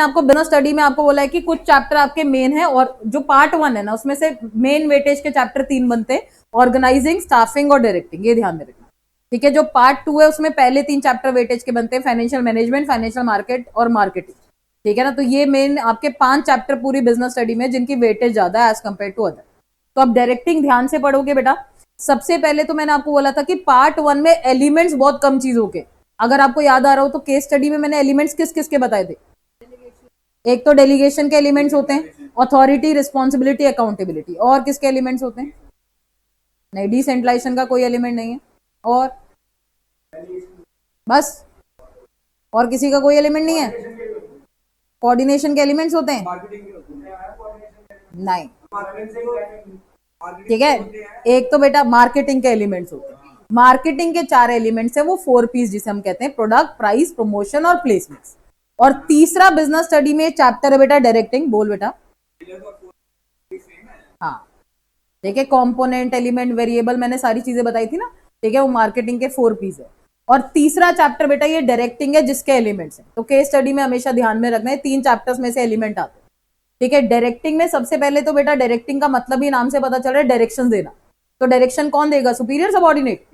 आपको business study में आपको बोला है कि कुछ चैप्टर आपके मेन है, और जो पार्ट 1 है ना उसमें से मेन वेटेज के चैप्टर 3 बनते हैं, ऑर्गेनाइजिंग, स्टाफिंग और डायरेक्टिंग, ये ध्यान में रखना। ठीक है, जो पार्ट 2 है उसमें पहले 3 चैप्टर वेटेज के बनते हैं, फाइनेंशियल मैनेजमेंट, फाइनेंशियल मार्केट और मार्केटिंग। ठीक है ना, तो ये मेन आपके 5 चैप्टर पूरी बिजनेस स्टडी में जिनकी वेटेज ज्यादा है एज कंपेयर टू अदर। तो अब डायरेक्टिंग ध्यान से पढ़ोगे बेटा। सबसे पहले तो मैंने आपको बोला था कि पार्ट 1 में एलिमेंट्स बहुत कम चीजों के, अगर आपको याद आ रहा हो तो केस स्टडी में मैंने एलिमेंट्स किस किस के बताए थे। एक तो डेलीगेशन के एलिमेंट्स होते हैं, अथॉरिटी, रिस्पॉन्सिबिलिटी, अकाउंटेबिलिटी। और किसके एलिमेंट्स होते हैं? नहीं, डिसेंट्रलाइजेशन का कोई एलिमेंट नहीं है। और बस, और किसी का कोई एलिमेंट नहीं है। कोऑर्डिनेशन के एलिमेंट्स होते हैं? नहीं। ठीक है, एक तो बेटा मार्केटिंग के एलिमेंट्स होते हैं। मार्केटिंग के 4 एलिमेंट्स है, वो 4 पीस जिसे हम कहते हैं, प्रोडक्ट, प्राइस, प्रमोशन और प्लेसमेंट्स। और तीसरा बिजनेस स्टडी में चैप्टर है बेटा डायरेक्टिंग। बोल बेटा। हाँ, देखिए कंपोनेंट, एलिमेंट, वेरिएबल, मैंने सारी चीजें बताई थी ना। ठीक है, वो मार्केटिंग के 4 पीस है। और तीसरा चैप्टर बेटा ये डायरेक्टिंग है, जिसके एलिमेंट्स हैं। तो केस स्टडी में हमेशा ध्यान में रखना है 3 चैप्टर्स में से एलिमेंट आते हैं। ठीक है, डायरेक्टिंग में सबसे पहले तो बेटा डायरेक्टिंग का मतलब ही नाम से पता चल रहा है, डायरेक्शन देना। तो डायरेक्शन कौन देगा? Superior, subordinate?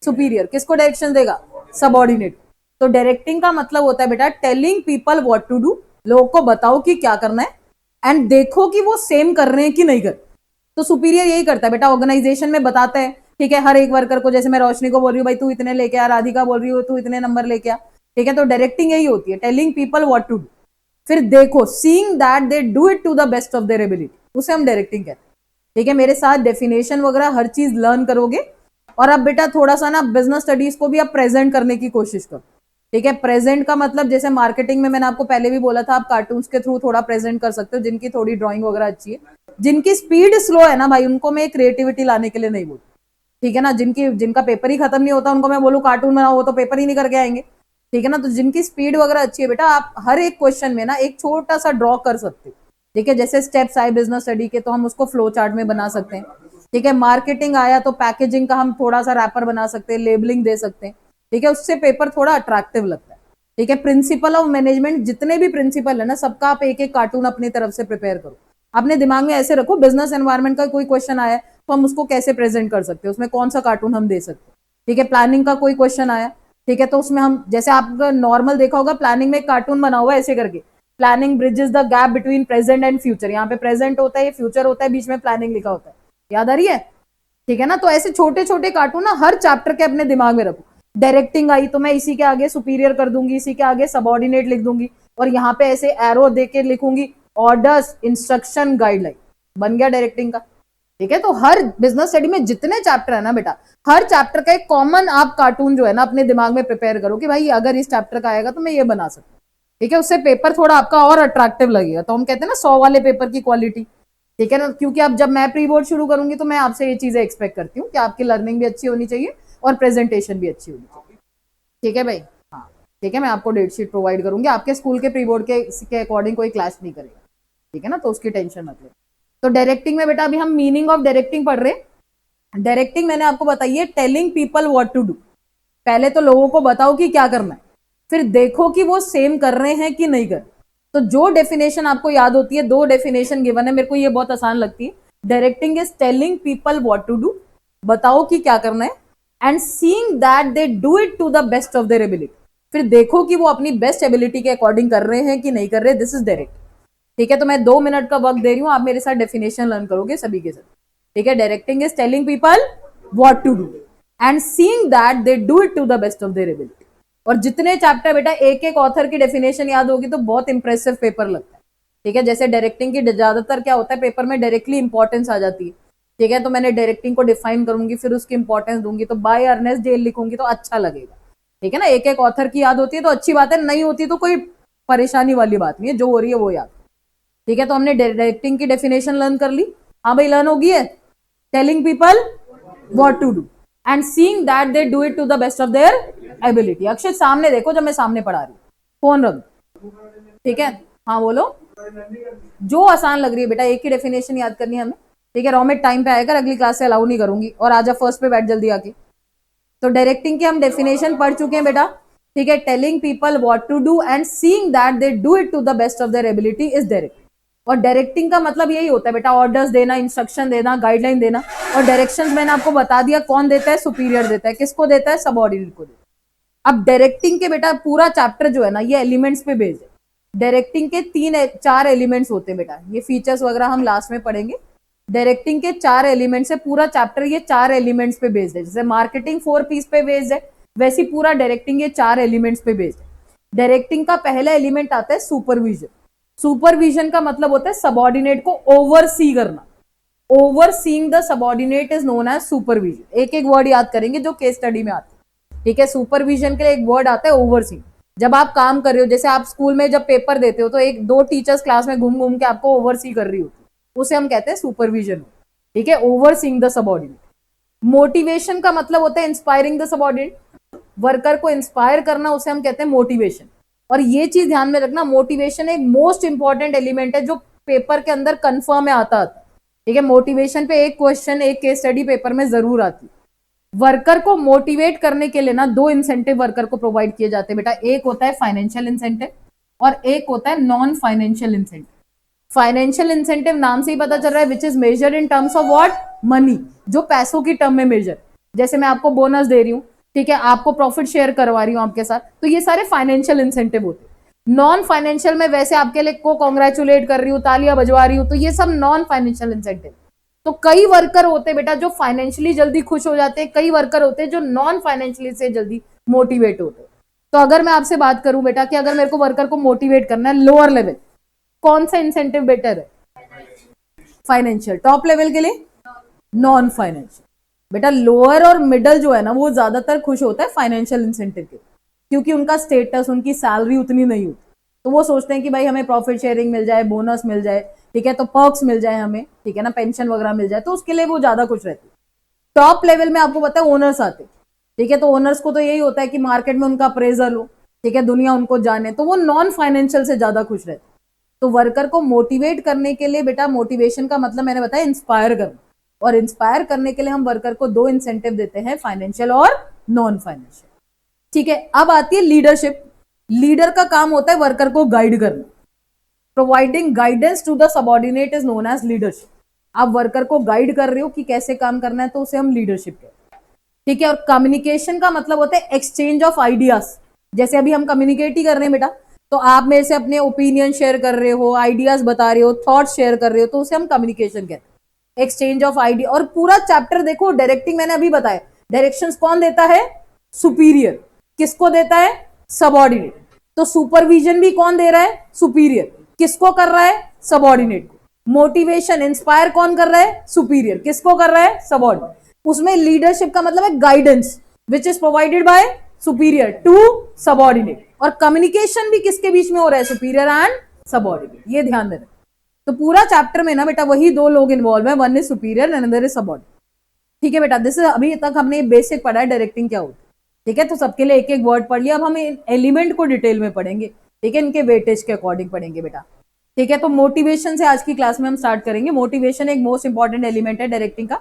सुपीरियर। किसको डायरेक्शन देगा? सबऑर्डिनेट। तो डायरेक्टिंग का मतलब होता है बेटा telling people what to do, लोगों को बताओ कि क्या करना है, एंड देखो कि वो सेम कर रहे हैं कि नहीं कर। तो सुपीरियर यही करता है बेटा, ऑर्गेनाइजेशन में बताता है। ठीक है, हर एक वर्कर को, जैसे मैं रोशनी को बोल रही हूँ भाई तू इतने लेके आ, राधिका बोल रही हूँ तू इतने नंबर लेके आ। ठीक है, तो डायरेक्टिंग यही होती है, telling people what to do. फिर देखो, seeing that they do it to the best of their ability, उसे हम डायरेक्टिंग कहते हैं। ठीक है, मेरे साथ डेफिनेशन वगैरह हर चीज लर्न करोगे। और अब बेटा थोड़ा सा ना बिजनेस स्टडीज को भी आप प्रेजेंट करने की कोशिश करो। ठीक है, प्रेजेंट का मतलब जैसे मार्केटिंग में मैंने आपको पहले भी बोला था, आप कार्टून्स के थ्रू थोड़ा प्रेजेंट कर सकते हो, जिनकी थोड़ी ड्राइंग वगैरह अच्छी है। जिनकी स्पीड स्लो है ना भाई, उनको मैं क्रिएटिविटी लाने के लिए नहीं बोलती। ठीक है ना, जिनका पेपर ही खत्म नहीं होता उनको मैं बोलूँ कार्टून बनाओ, वो तो पेपर ही नहीं करके आएंगे। ठीक है ना, तो जिनकी स्पीड वगैरह अच्छी है बेटा, आप हर एक क्वेश्चन में ना एक छोटा सा ड्रॉ कर सकते हो। ठीक है, जैसे स्टेप्स आए बिजनेस स्टडी के तो हम उसको फ्लो चार्ट में बना सकते हैं। ठीक है, मार्केटिंग आया तो पैकेजिंग का हम थोड़ा सा रैपर बना सकते हैं, लेबलिंग दे सकते हैं। ठीक है, उससे पेपर थोड़ा अट्रैक्टिव लगता है। ठीक है, प्रिंसिपल ऑफ मैनेजमेंट, जितने भी प्रिंसिपल है ना सबका आप एक एक कार्टून अपनी तरफ से प्रिपेयर करो। अपने दिमाग में ऐसे रखो, बिजनेस एनवायरमेंट का कोई क्वेश्चन आया तो हम उसको कैसे प्रेजेंट कर सकते हैं, उसमें कौन सा कार्टून हम दे सकते हैं। ठीक है, प्लानिंग का कोई क्वेश्चन आया, ठीक है, तो उसमें हम, जैसे आपका नॉर्मल देखा होगा प्लानिंग में एक कार्टून बना हुआ है ऐसे करके, planning bridges the gap between present and future. यहाँ पे प्रेजेंट होता है, ये फ्यूचर होता है, बीच में प्लानिंग लिखा होता है। याद आ रही है? ठीक है ना, तो ऐसे छोटे छोटे कार्टून ना हर चैप्टर के अपने दिमाग में रखो। डायरेक्टिंग आई तो मैं इसी के आगे सुपीरियर कर दूंगी, इसी के आगे सबऑर्डिनेट लिख दूंगी, और यहाँ पे ऐसे एरो देके लिखूंगी ऑर्डर्स, इंस्ट्रक्शन, गाइडलाइन। बन गया डायरेक्टिंग का। ठीक है, तो हर बिजनेस स्टडी में जितने चैप्टर है ना बेटा, हर चैप्टर का एक कॉमन आप कार्टून जो है ना अपने दिमाग में प्रिपेयर करो कि भाई अगर इस चैप्टर का आएगा तो मैं ये बना सकता हूँ। ठीक है, उससे पेपर थोड़ा आपका और अट्रैक्टिव लगेगा। तो हम कहते हैं ना 100 वाले पेपर की क्वालिटी। ठीक है ना, क्योंकि अब जब मैं प्री बोर्ड शुरू करूंगी तो मैं आपसे ये चीजें एक्सपेक्ट करती हूँ कि आपकी लर्निंग भी अच्छी होनी चाहिए और प्रेजेंटेशन भी अच्छी होनी चाहिए। ठीक है भाई? हाँ, ठीक है, मैं आपको डेट शीट प्रोवाइड करूंगी, आपके स्कूल के प्री बोर्ड के अकॉर्डिंग कोई क्लास नहीं करेगा। ठीक है ना, तो उसकी टेंशन मत लो। तो डायरेक्टिंग में बेटा अभी हम मीनिंग ऑफ डायरेक्टिंग पढ़ रहे हैं। डायरेक्टिंग मैंने आपको बताई है telling people what to do. पहले तो लोगों को बताओ कि क्या करना है, फिर देखो कि वो सेम कर रहे हैं कि नहीं कर। तो जो डेफिनेशन आपको याद होती है, 2 डेफिनेशन गिवन है, मेरे को ये बहुत आसान लगती है। Directing is telling people what to do, बताओ कि क्या करना है, and seeing that they do it to the best of their ability, फिर देखो कि वो अपनी बेस्ट एबिलिटी के अकॉर्डिंग कर रहे हैं कि नहीं कर रहे। This is direct. ठीक है, तो मैं 2 मिनट का वक्त दे रही हूं, आप मेरे साथ डेफिनेशन लर्न करोगे सभी के साथ। ठीक है, directing is telling people what to do and seeing that they do it to the best of their ability. और जितने चैप्टर बेटा एक एक ऑथर की डेफिनेशन याद होगी तो बहुत इंप्रेसिव पेपर लगता है। ठीक है, जैसे डायरेक्टिंग की ज्यादातर क्या होता है पेपर में डायरेक्टली इंपॉर्टेंस आ जाती है। ठीक है, तो मैंने डायरेक्टिंग को डिफाइन करूंगी, फिर उसकी इंपॉर्टेंस दूंगी, तो बाय अर्नेस्ट डेल लिखूंगी तो अच्छा लगेगा। ठीक है ना, एक एक ऑथर की याद होती है तो अच्छी बात है, नहीं होती तो कोई परेशानी वाली बात नहीं है, जो हो रही है वो याद। ठीक है, तो हमने डायरेक्टिंग की डेफिनेशन लर्न कर ली। हाँ भाई, लर्न होगी है। Telling people what to do and seeing that they do it to the best of their ability. Akshay सामने देखो जब मैं सामने पढ़ा रही हूँ, फोन रख। ठीक है, हाँ बोलो, जो आसान लग रही है बेटा, एक ही डेफिनेशन याद करनी है हमें। ठीक है, रॉमेट टाइम पे आएगा, अगली क्लास से अलाउ नहीं करूंगी, और आजा फर्स्ट पे बैठ जल्दी आके। तो डायरेक्टिंग की हम डेफिनेशन पढ़ चुके हैं बेटा। ठीक है, telling people what to do and seeing that they do it to the best of their ability is directing. और डायरेक्टिंग का मतलब यही होता है बेटा, ऑर्डर्स देना, इंस्ट्रक्शन देना, गाइडलाइन देना। और डायरेक्शंस मैंने आपको बता दिया कौन देता है, सुपीरियर देता है। किसको देता है, सबऑर्डिनेट को देता है। अब डायरेक्टिंग के बेटा पूरा चैप्टर जो है ना, ये एलिमेंट्स पे बेस्ड है। डायरेक्टिंग के 4 एलिमेंट्स होते हैं बेटा, ये फीचर्स वगैरह हम लास्ट में पढ़ेंगे। डायरेक्टिंग के 4 एलिमेंट्स है, पूरा चैप्टर ये 4 एलिमेंट्स पे बेस्ड है। जैसे मार्केटिंग 4 पीस पे बेस्ड है, वैसे पूरा डायरेक्टिंग ये 4 एलिमेंट्स पे बेस्ड है। डायरेक्टिंग का पहला एलिमेंट आता है सुपरविजन। सुपरविजन का मतलब होता है सबऑर्डिनेट को ओवरसी करना। Overseeing the subordinate is known as supervision. एक एक वर्ड याद करेंगे जो केस स्टडी में आते हैं, ठीक है। सुपरविजन के लिए एक वर्ड आता है ओवरसीइंग। जब आप काम कर रहे हो, जैसे आप स्कूल में जब पेपर देते हो तो एक दो टीचर्स क्लास में घूम घूम के आपको ओवरसी कर रही होती है, उसे हम कहते हैं सुपरविजन, ठीक है, ओवरसीइंग द सबऑर्डिनेट। मोटिवेशन का मतलब होता है इंस्पायरिंग द सबऑर्डिनेट, वर्कर को इंस्पायर करना, उसे हम कहते हैं मोटिवेशन। और ये चीज ध्यान में रखना, मोटिवेशन एक मोस्ट इंपॉर्टेंट एलिमेंट है जो पेपर के अंदर कंफर्म में आता, ठीक है। मोटिवेशन पे एक क्वेश्चन एक केस स्टडी पेपर में जरूर आती है। वर्कर को मोटिवेट करने के लिए ना 2 इंसेंटिव वर्कर को प्रोवाइड किए जाते हैं बेटा। एक होता है फाइनेंशियल इंसेंटिव और एक होता है non financial incentive. Financial incentive नाम से ही पता चल रहा है, which is measured in terms of what, money, जो पैसों की टर्म में मेजर। जैसे मैं आपको बोनस दे रही हूँ, ठीक है, आपको प्रॉफिट शेयर करवा रही हूँ आपके साथ, तो ये सारे फाइनेंशियल इंसेंटिव होते हैं। नॉन फाइनेंशियल में वैसे आपके लिए को कॉन्ग्रेचुलेट कर रही हूँ, तालियां बजवा रही हूँ, तो ये सब नॉन फाइनेंशियल इंसेंटिव। तो कई वर्कर होते हैं बेटा जो फाइनेंशियली जल्दी खुश हो जाते हैं, कई वर्कर होते हैं जो नॉन फाइनेंशियली से जल्दी मोटिवेट होते हैं। तो अगर मैं आपसे बात करूं बेटा कि अगर मेरे को वर्कर को मोटिवेट करना है लोअर लेवल, कौन सा इंसेंटिव बेटर है, फाइनेंशियल। टॉप लेवल के लिए नॉन फाइनेंशियल। बेटा लोअर और मिडल जो है ना, वो ज्यादातर खुश होता है फाइनेंशियल इंसेंटिव के, क्योंकि उनका स्टेटस, उनकी सैलरी उतनी नहीं होती, तो वो सोचते हैं कि भाई हमें प्रॉफिट शेयरिंग मिल जाए, बोनस मिल जाए, ठीक है, तो पर्क्स मिल जाए हमें, ठीक है ना, पेंशन वगैरह मिल जाए, तो उसके लिए वो ज्यादा खुश रहती है। टॉप लेवल में आपको पता है ओनर्स आते, ठीक है, तो ओनर्स को तो यही होता है कि मार्केट में उनका अप्रेजल हो, ठीक है, दुनिया उनको जाने, तो वो नॉन फाइनेंशियल से ज्यादा खुश रहते। तो वर्कर को मोटिवेट करने के लिए बेटा, मोटिवेशन का मतलब मैंने बताया इंस्पायर करना, और इंस्पायर करने के लिए हम वर्कर को 2 इंसेंटिव देते हैं, फाइनेंशियल और नॉन फाइनेंशियल, ठीक है। अब आती है लीडरशिप। लीडर का काम होता है वर्कर को गाइड करना। Providing guidance to the subordinate is known as leadership. आप वर्कर को गाइड कर रहे हो कि कैसे काम करना है, तो उसे हम लीडरशिप कहते हैं, ठीक है। और कम्युनिकेशन का मतलब होता है एक्सचेंज ऑफ आइडियाज। जैसे अभी हम कम्युनिकेट ही कर रहे हैं बेटा, तो आप मेरे से अपने ओपिनियन शेयर कर रहे हो, आइडियाज बता रहे हो, थॉट्स शेयर कर रहे हो, तो उसे हम कम्युनिकेशन कहते हैं, एक्सचेंज ऑफ आइडिया। और पूरा चैप्टर देखो, डायरेक्टिंग मैंने अभी बताया, डायरेक्शंस कौन देता है, सुपीरियर। किसको देता है, सबऑर्डिनेट। तो सुपरविजन भी कौन दे रहा है, सुपीरियर। किसको कर रहा है, सबऑर्डिनेट को। मोटिवेशन, इंस्पायर कौन कर रहा है, सुपीरियर। किसको कर रहा है, सबऑर्डिनेट। उसमें लीडरशिप का मतलब है guidance, which is provided by superior to subordinate. और कम्युनिकेशन भी किसके बीच में हो रहा है, सुपीरियर एंड सबऑर्डिनेट, ये ध्यान में रखें। तो पूरा चैप्टर में ना बेटा वही 2 लोग इन्वॉल्व है, one is superior and another is subordinate, ठीक है बेटा। दिस अभी तक हमने बेसिक पढ़ा है डायरेक्टिंग क्या होती है, ठीक है, तो सबके लिए एक एक वर्ड पढ़ लिया। अब हम एलिमेंट को डिटेल में पढ़ेंगे, ठीक है, इनके वेटेज के अकॉर्डिंग पढ़ेंगे बेटा, ठीक है। तो मोटिवेशन से आज की क्लास में हम स्टार्ट करेंगे। मोटिवेशन एक मोस्ट इंपॉर्टेंट एलिमेंट है डायरेक्टिंग का।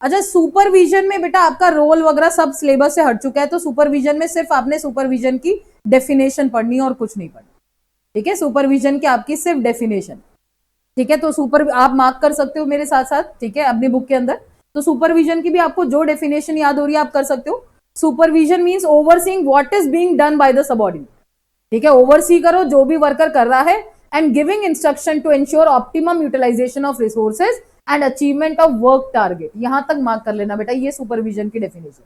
अच्छा, सुपरविजन में बेटा आपका रोल वगैरह सब सिलेबस से हट चुका है, तो सुपरविजन में सिर्फ आपने सुपरविजन की डेफिनेशन पढ़नी है और कुछ नहीं पढ़ना, ठीक है। सुपरविजन की आपकी सिर्फ डेफिनेशन, ठीक है। तो सुपर आप मार्क कर सकते हो मेरे साथ साथ, ठीक है, अपनी बुक के अंदर। तो सुपरविजन की भी आपको जो डेफिनेशन याद हो रही है आप कर सकते हो। Supervision means overseeing what is being done by the subordinate, ठीक है, ओवरसी करो जो भी वर्कर कर रहा है, and giving instruction to ensure optimum utilisation of resources and achievement of work target. यहां तक मार्क कर लेना बेटा, ये सुपरविजन की डेफिनेशन।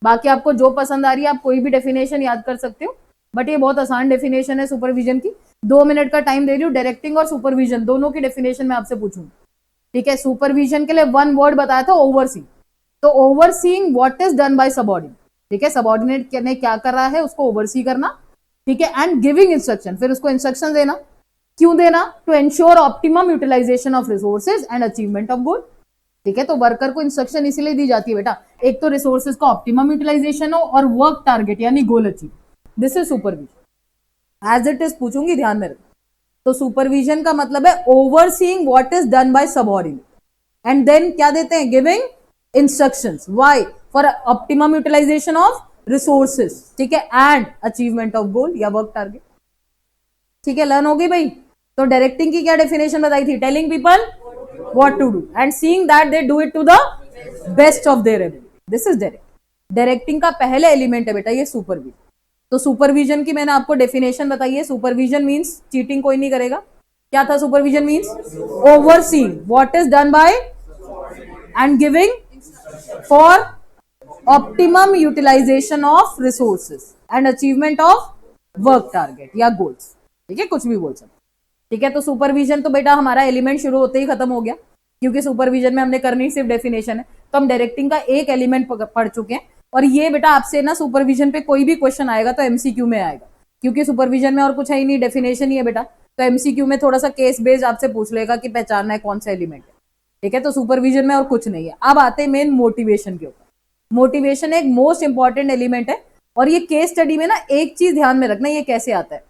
बाकी आपको जो पसंद आ रही है आप कोई भी डेफिनेशन याद कर सकते हो, बट ये बहुत आसान डेफिनेशन है सुपरविजन की। 2 मिनट का टाइम दे रही हूँ, डायरेक्टिंग और सुपरविजन दोनों की डेफिनेशन मैं आपसे पूछूंगी, ठीक है। सुपरविजन के लिए 1 वर्ड बताया था, ओवरसी। तो overseeing what is done by subordinate, ठीक है, सबऑर्डिनेट ने क्या कर रहा है उसको ओवरसी करना, ठीक है। एंड गिविंग इंस्ट्रक्शन, फिर उसको इंस्ट्रक्शन देना। क्यों देना, to ensure optimum utilisation of resources and achievement of goal, ठीक है। तो वर्कर को इंस्ट्रक्शन इसीलिए दी जाती है बेटा, एक तो रिसोर्सेज का ऑप्टिमम यूटिलाइजेशन हो और वर्क टारगेट यानी goal achieve. This is supervision, as it is पूछूंगी, ध्यान में रखना। तो सुपरविजन का मतलब है overseeing what is done by subordinate, and then क्या देते हैं, giving instructions. Why, for optimum utilisation of resources, ठीक है, एंड अचीवमेंट ऑफ गोल या वर्क टारगेट। ठीक है, लर्न हो गई भाई। तो डायरेक्टिंग की क्या डेफिनेशन बताई थी? Telling people what to do and seeing that they do it to the best of their ability, this is direct. Directing का पहले एलिमेंट है बेटा ये सुपरविजन। तो सुपरविजन की मैंने आपको डेफिनेशन बताई है। सुपरविजन मीन्स चीटिंग कोई नहीं करेगा। क्या था supervision? Means overseeing what is done by and giving for optimum utilisation of resources and achievement of work target या गोल्स। ठीक है, कुछ भी बोल सकते। ठीक है, तो सुपरविजन तो बेटा हमारा एलिमेंट शुरू होते ही खत्म हो गया, क्योंकि सुपरविजन में हमने करनी सिर्फ डेफिनेशन है। तो हम डायरेक्टिंग का एक एलिमेंट पढ़ चुके हैं। और ये बेटा आपसे ना सुपरविजन पे कोई भी क्वेश्चन आएगा तो एमसीक्यू में आएगा, क्योंकि सुपरविजन में और कुछ है ही नहीं, डेफिनेशन ही है बेटा। तो एमसीक्यू में थोड़ा सा केस बेस्ड आपसे पूछ लेगा कि पहचानना है कौन सा एलिमेंट है। ठीक है, तो सुपरविजन में और कुछ नहीं है। अब आते हैं मेन मोटिवेशन के ऊपर। मोटिवेशन एक मोस्ट इंपॉर्टेंट एलिमेंट है। और ये केस स्टडी में ना एक चीज ध्यान में रखना, ये कैसे आता है।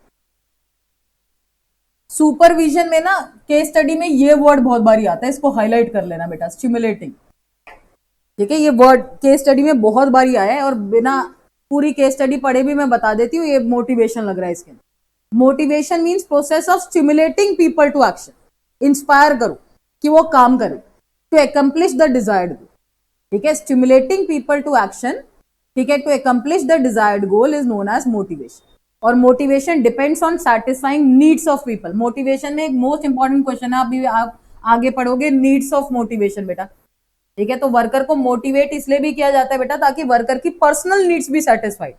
सुपरविजन में ना केस स्टडी में ये वर्ड बहुत बारी आता है, इसको हाईलाइट कर लेना बेटा, स्टिमुलेटिंग। ठीक है, ये वर्ड केस स्टडी में बहुत बारी आया है और बिना पूरी केस स्टडी पढ़े भी मैं बता देती हूँ, ये मोटिवेशन लग रहा है इसके। Motivation means process of stimulating people to action, inspire करो कि वो काम करे, to accomplish the desired goal. ठीक है, स्टिमुलेटिंग पीपल टू एक्शन, ठीक है, to accomplish the desired goal is known as motivation. और motivation depends on satisfying needs of people. Motivation में एक मोस्ट इंपॉर्टेंट क्वेश्चन है, अभी आप आगे पढ़ोगे, नीड्स ऑफ मोटिवेशन बेटा। ठीक है, तो वर्कर को मोटिवेट इसलिए भी किया जाता है बेटा ताकि वर्कर की पर्सनल नीड्स भी सेटिस्फाइड।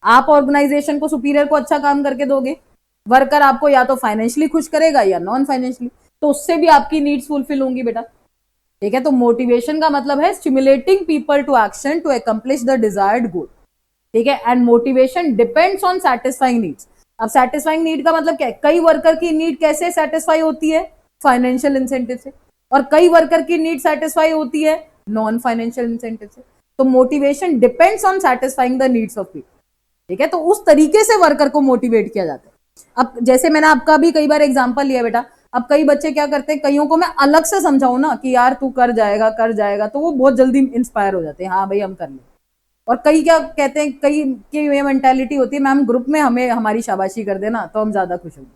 आप ऑर्गेनाइजेशन को, सुपीरियर को अच्छा काम करके दोगे, वर्कर आपको या तो फाइनेंशियली खुश करेगा या नॉन फाइनेंशियली, तो उससे भी आपकी नीड्स फुलफिल होंगी बेटा। ठीक है, तो मोटिवेशन का मतलब है stimulating people to action to accomplish the desired goal. ठीक है, and motivation depends on satisfying needs. अब सैटिस्फाइंग नीड का मतलब क्या है? कई वर्कर की नीड कैसे सेटिस्फाई होती है? फाइनेंशियल इंसेंटिव से। और कई वर्कर की नीड सेटिस्फाई होती है नॉन फाइनेंशियल इंसेंटिव से। तो motivation depends on satisfying the needs of people. ठीक है, तो उस तरीके से वर्कर को मोटिवेट किया जाता है। अब जैसे मैंने आपका भी कई बार एग्जांपल लिया बेटा, अब कई बच्चे क्या करते हैं, कईयों को मैं अलग से समझाऊं ना कि यार तू कर जाएगा, तो वो बहुत जल्दी इंस्पायर हो जाते हैं, हाँ भाई हम कर लें। और कई क्या कहते हैं, कई की ये मेंटालिटी होती है, मैम ग्रुप में हमें हमारी शाबाशी कर देना तो हम ज्यादा खुश होंगे।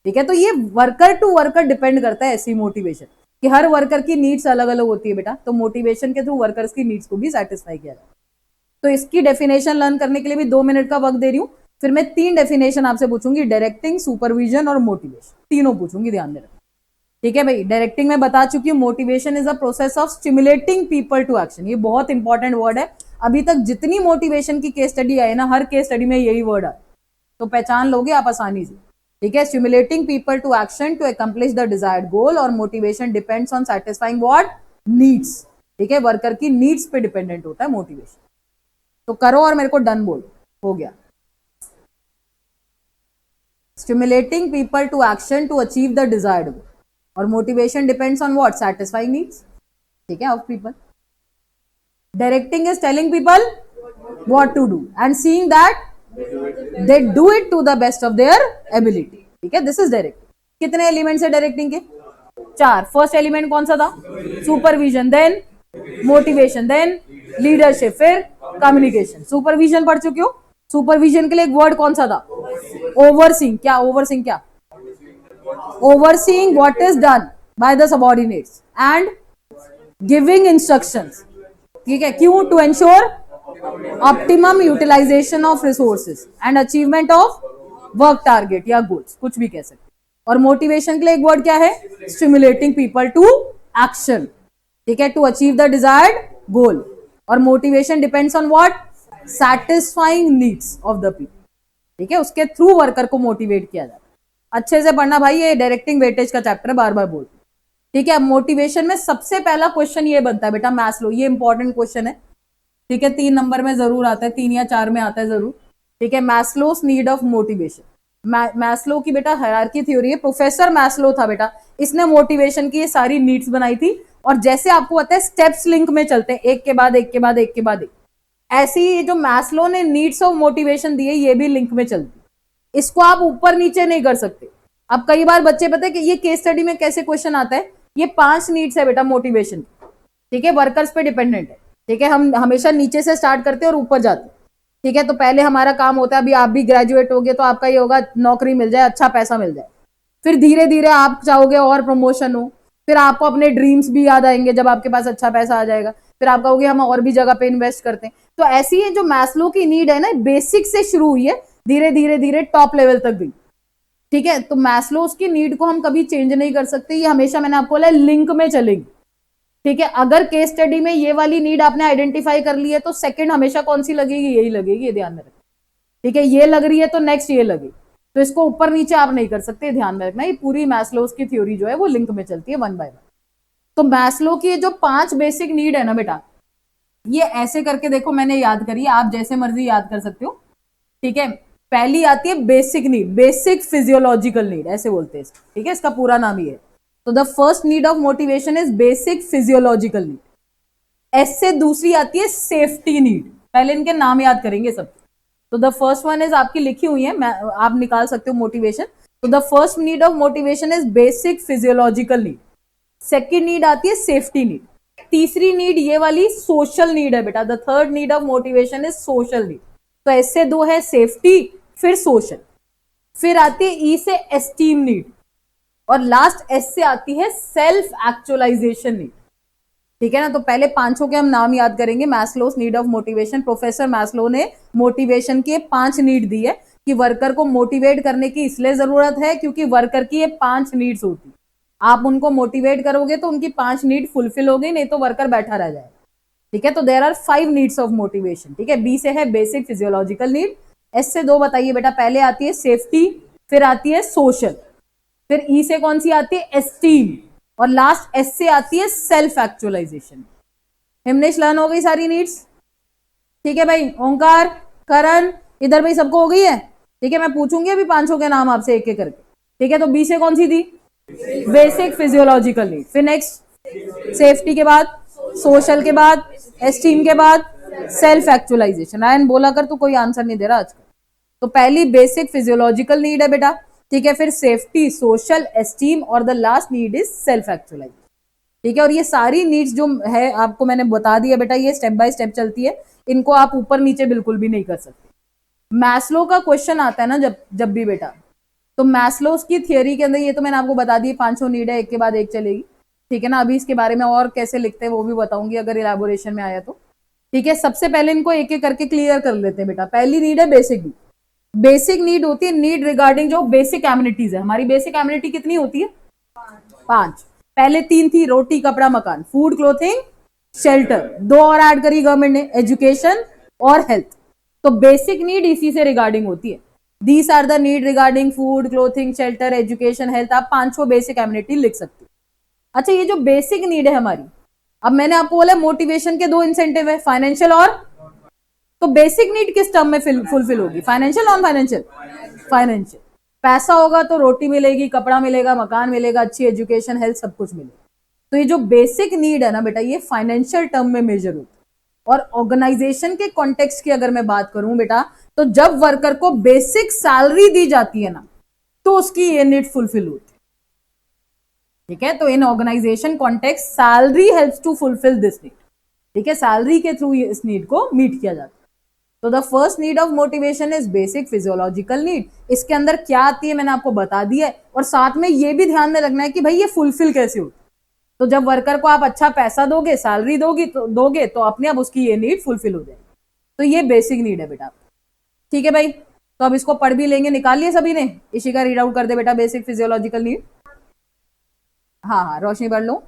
ठीक है, तो ये वर्कर टू वर्कर डिपेंड करता है ऐसी मोटिवेशन, कि हर वर्कर की नीड्स अलग अलग होती है बेटा। तो मोटिवेशन के थ्रू वर्कर्स की नीड्स को भी सेटिस्फाई किया जाता है। तो इसकी डेफिनेशन लर्न करने के लिए भी 2 मिनट का वक्त दे रही हूँ। फिर मैं 3 डेफिनेशन आपसे पूछूंगी, डायरेक्टिंग, सुपरविजन और मोटिवेशन, तीनों पूछूंगी, ध्यान में रखना। ठीक है भाई, डायरेक्टिंग में बता चुकी हूँ, motivation is a process of stimulating people to action. ये बहुत इंपॉर्टेंट वर्ड है। अभी तक जितनी मोटिवेशन की केस स्टडी आई ना, हर केस स्टडी में यही वर्ड है, तो पहचान लोगे आप आसानी से। ठीक है, stimulating people to action to accomplish the desired goal, और motivation depends on satisfying what? Needs. ठीक है, वर्कर की नीड्स पे डिपेंडेंट होता है मोटिवेशन। तो करो और मेरे को डन बोलो, हो गया। Stimulating people to action to achieve the desired goal, और motivation depends on what? Satisfying needs. ठीक है, of people. Directing is telling people what to do and seeing that they do it to the best of their ability. ठीक है, this is directing. कितने elements है directing के? 4। First element कौन सा था? Supervision, then motivation, then leadership, फिर communication. Supervision पढ़ चुके हो। सुपरविजन के लिए एक वर्ड कौन सा था? ओवरसीइंग। क्या ओवरसीइंग? क्या overseeing what is done by the subordinates and giving instructions. ठीक है, क्यों? to ensure optimum utilization of resources and achievement of work target या goals, कुछ भी कह सकते। और मोटिवेशन के लिए एक वर्ड क्या है? stimulating people to action। ठीक है, to achieve the desired goal। और motivation depends on what? satisfying needs of the people। ठीक है, उसके थ्रू वर्कर को मोटिवेट किया जाता है। अच्छे से पढ़ना भाई, ये डायरेक्टिंग वेटेज का चैप्टर है, बार बार बोल। ठीक है, मोटिवेशन में सबसे पहला क्वेश्चन ये बनता है बेटा, मैस्लो। ये इंपॉर्टेंट क्वेश्चन है। ठीक है, 3 नंबर में जरूर आता है, 3 या 4 में आता है जरूर। ठीक है, Maslow's need of motivation. Maslow की बेटा हायरार्की थ्योरी है, प्रोफेसर मैस्लो था बेटा, इसने मोटिवेशन की ये सारी नीड्स बनाई थी। और जैसे आपको पता है स्टेप्स लिंक में चलते हैं, एक के बाद एक के बाद एक के बाद एक, ऐसी ये जो मैस्लो ने नीड्स ऑफ मोटिवेशन दी है, ये भी लिंक में चलती है। इसको आप ऊपर नीचे नहीं कर सकते। अब कई बार बच्चे पता है कि ये केस स्टडी में कैसे क्वेश्चन आता है, ये 5 नीड्स है बेटा मोटिवेशन। ठीक है, वर्कर्स पे डिपेंडेंट है। ठीक है, हम हमेशा नीचे से स्टार्ट करते हैं और ऊपर जाते हैं। ठीक है, तो पहले हमारा काम होता है, अभी आप भी ग्रेजुएट हो गए तो आपका ये होगा नौकरी मिल जाए, अच्छा पैसा मिल जाए, फिर धीरे धीरे आप चाहोगे और प्रमोशन हो, फिर आपको अपने ड्रीम्स भी याद आएंगे जब आपके पास अच्छा पैसा आ जाएगा, फिर आप कहोगे हम और भी जगह पे इन्वेस्ट करते हैं। तो ऐसी है जो मैस्लो की नीड है ना, बेसिक से शुरू हुई है, धीरे धीरे धीरे टॉप लेवल तक गई। ठीक है, तो मैस्लो की नीड को हम कभी चेंज नहीं कर सकते, ये हमेशा मैंने आपको बोला लिंक में चलेगी। ठीक है, अगर केस स्टडी में ये वाली नीड आपने आइडेंटिफाई कर ली है तो सेकंड हमेशा कौन सी लगेगी, यही लगेगी, ये ध्यान में रखना। ठीक है, ये लग रही है तो नेक्स्ट ये लगेगी, तो इसको ऊपर नीचे आप नहीं कर सकते, ध्यान में रखना। ये पूरी मैस्लोस की थ्योरी जो है वो लिंक में चलती है, वन बाय वन। तो मैस्लो की जो 5 बेसिक नीड है ना बेटा, ये ऐसे करके देखो, मैंने याद करी, आप जैसे मर्जी याद कर सकते हो। ठीक है, पहली आती है basic need, basic physiological need ऐसे बोलते हैं। ठीक है, इसका पूरा नाम ही है। तो the first need of motivation is basic physiological need. ऐसे दूसरी आती है सेफ्टी नीड, पहले इनके नाम याद करेंगे सब। तो द फर्स्ट वन इज आपकी लिखी हुई है, आप निकाल सकते हो मोटिवेशन। तो the first need of motivation is basic physiological need. Second need आती है सेफ्टी नीड। तीसरी नीड ये वाली सोशल नीड है बेटा, the third need of motivation is social need. तो ऐसे दो है, सेफ्टी फिर सोशल। फिर आती है ई से एस्टीम नीड, और लास्ट एस से आती है सेल्फ एक्चुअलाइजेशन नीड। ठीक है ना, तो पहले पांचों के हम नाम याद करेंगे। Maslow's need of motivation, professor Maslow ने मोटिवेशन की 5 नीड दी है कि वर्कर को मोटिवेट करने की इसलिए जरूरत है क्योंकि वर्कर की ये 5 नीड्स होती। आप उनको मोटिवेट करोगे तो उनकी 5 नीड फुलफिल हो गई, नहीं तो वर्कर बैठा रह जाएगा। ठीक है, तो there are 5 needs of motivation. ठीक है, बी से है बेसिक फिजियोलॉजिकल नीड, एस से 2 बताइए बेटा, पहले आती है सेफ्टी, फिर आती है सोशल, फिर ई से कौन सी आती है एस्टीम, और लास्ट एस से आती है सेल्फ एक्चुअलाइजेशन। हिमनेश लर्न हो गई सारी नीड्स? ठीक है भाई, ओंकार, करण, इधर भाई सबको हो गई है? ठीक है, मैं पूछूंगी अभी पांचों के नाम आपसे एक एक करके। ठीक है, तो बी से कौन सी थी? बेसिक फिजियोलॉजिकल नीड, फिर नेक्स्ट सेफ्टी के बाद, सोशल के बाद, एस्टीम के बाद, सेल्फ एक्चुअलाइजेशन। आयन बोला कर, तू कोई आंसर नहीं दे रहा आजकल। तो पहली बेसिक फिजियोलॉजिकल नीड है बेटा, ठीक है, फिर सेफ्टी, सोशल, एस्टीम, और the last need is self actualisation. ठीक है, और ये सारी नीड्स जो है आपको मैंने बता दिया बेटा, ये स्टेप बाय स्टेप चलती है, इनको आप ऊपर नीचे बिल्कुल भी नहीं कर सकते। मैस्लो का क्वेश्चन आता है ना जब जब भी बेटा, तो मैस्लोस की थियरी के अंदर ये तो मैंने आपको बता दी, 5 नीड है, एक के बाद एक चलेगी। ठीक है ना, अभी इसके बारे में और कैसे लिखते हैं वो भी बताऊंगी अगर इलेबोरेशन में आया तो। ठीक है, सबसे पहले इनको एक एक करके क्लियर कर लेते हैं बेटा। पहली नीड है बेसिक नीड। बेसिक नीड होती है नीड रिगार्डिंग जो बेसिक एमिनिटीज है। हमारी बेसिक एमिनिटी कितनी होती है? 5। पहले 3 थी, रोटी, कपड़ा, मकान, फूड, क्लोथिंग, शेल्टर। 2 और ऐड करी गवर्नमेंट ने, एजुकेशन और हेल्थ। तो बेसिक नीड इसी से रिगार्डिंग होती है। These are the need regarding food, clothing, shelter, education, health. आप 5 बेसिक एमिनिटी लिख सकते हो। अच्छा, ये जो बेसिक नीड है हमारी, अब मैंने आपको बोला मोटिवेशन के 2 इंसेंटिव है, फाइनेंशियल और, तो बेसिक नीड किस टर्म में फुलफिल होगी? Financial, non financial? फाइनेंशियल। पैसा होगा तो रोटी मिलेगी, कपड़ा मिलेगा, मकान मिलेगा, अच्छी एजुकेशन, हेल्थ, सब कुछ मिलेगा। तो ये जो बेसिक नीड है ना बेटा, ये फाइनेंशियल टर्म में मेजर होती है। और ऑर्गेनाइजेशन के कॉन्टेक्स्ट की अगर मैं बात करूं बेटा, तो जब वर्कर को बेसिक सैलरी दी जाती है ना, तो उसकी ये नीड फुलफिल होती है। ठीक है, तो in organisation context salary helps to fulfil this need. ठीक है, सैलरी के थ्रू इस नीड को मीट किया जाता है। तो the first need of motivation is basic physiological need. इसके अंदर क्या आती है मैंने आपको बता दिया है, और साथ में ये भी ध्यान में रखना है कि भाई ये फुलफिल कैसे होती है। तो जब वर्कर को आप अच्छा पैसा दोगे, सैलरी दोगे तो अपने आप उसकी ये नीड फुलफिल हो जाएगी। तो ये बेसिक नीड है बेटा। ठीक है भाई, तो अब इसको पढ़ भी लेंगे, निकाल लिया सभी ने? इसी का रीड आउट कर दे बेटा, बेसिक फिजियोलॉजिकल नीड। हाँ हाँ, रोशनी पढ़ लो।